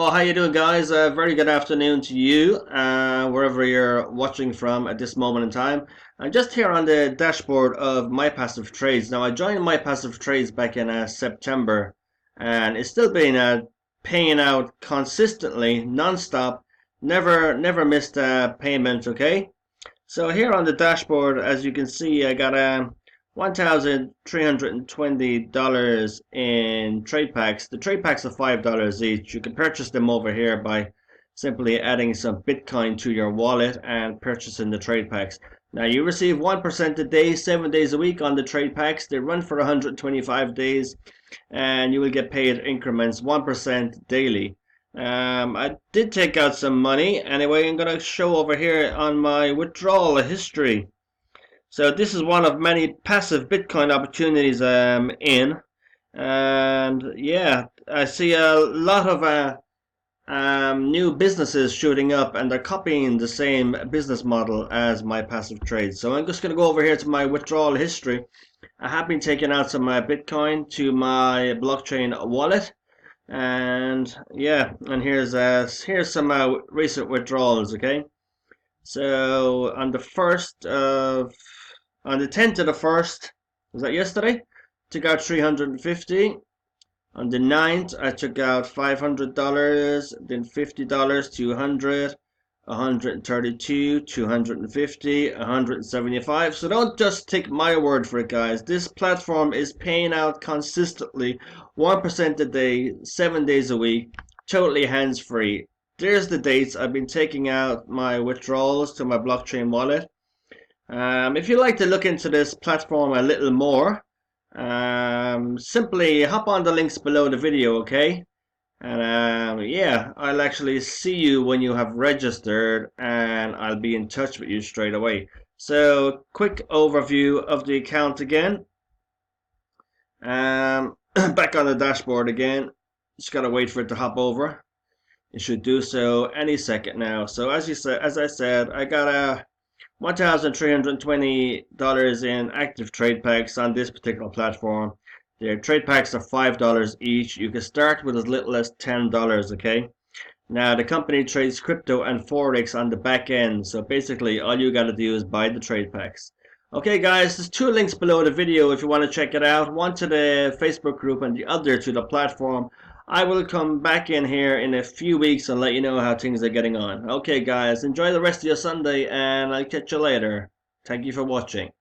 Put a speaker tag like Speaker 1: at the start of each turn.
Speaker 1: Oh, how you doing, guys? Very good afternoon to you, wherever you're watching from at this moment in time. I'm just here on the dashboard of My Passive Trades. Now, I joined My Passive Trades back in September, and it's still been paying out consistently, non-stop, never missed a payment. Okay, so here on the dashboard, as you can see, I got $1,320 in trade packs. The trade packs are $5 each. You can purchase them over here by simply adding some Bitcoin to your wallet and purchasing the trade packs. Now you receive 1% a day, 7 days a week on the trade packs. They run for 125 days and you will get paid increments 1% daily. I did take out some money. Anyway, I'm going to show over here on my withdrawal history. So this is one of many passive Bitcoin opportunities I'm in. And yeah, I see a lot of new businesses shooting up and they're copying the same business model as my passive trades. So I'm just going to go over here to my withdrawal history. I have been taking out some Bitcoin to my blockchain wallet. And yeah, and here's some recent withdrawals. Okay, so on the 10th of the 1st, was that yesterday? Took out 350. On the 9th, I took out $500, then $50, 200, 132, 250, 175. So don't just take my word for it, guys. This platform is paying out consistently 1% a day, 7 days a week, totally hands-free. There's the dates. I've been taking out my withdrawals to my blockchain wallet. If you'd like to look into this platform a little more, simply hop on the links below the video, okay? And yeah, I'll actually see you when you have registered and I'll be in touch with you straight away. So, quick overview of the account again. Back on the dashboard again. Just gotta wait for it to hop over. It should do so any second now. So as I said, I got a $1,320 in active trade packs on this particular platform. The trade packs are $5 each. You can start with as little as $10, okay? Now, the company trades crypto and forex on the back end. So basically, all you got to do is buy the trade packs. Okay, guys, there's two links below the video if you want to check it out. One to the Facebook group and the other to the platform. I will come back in here in a few weeks and let you know how things are getting on. Okay, guys, enjoy the rest of your Sunday and I'll catch you later. Thank you for watching.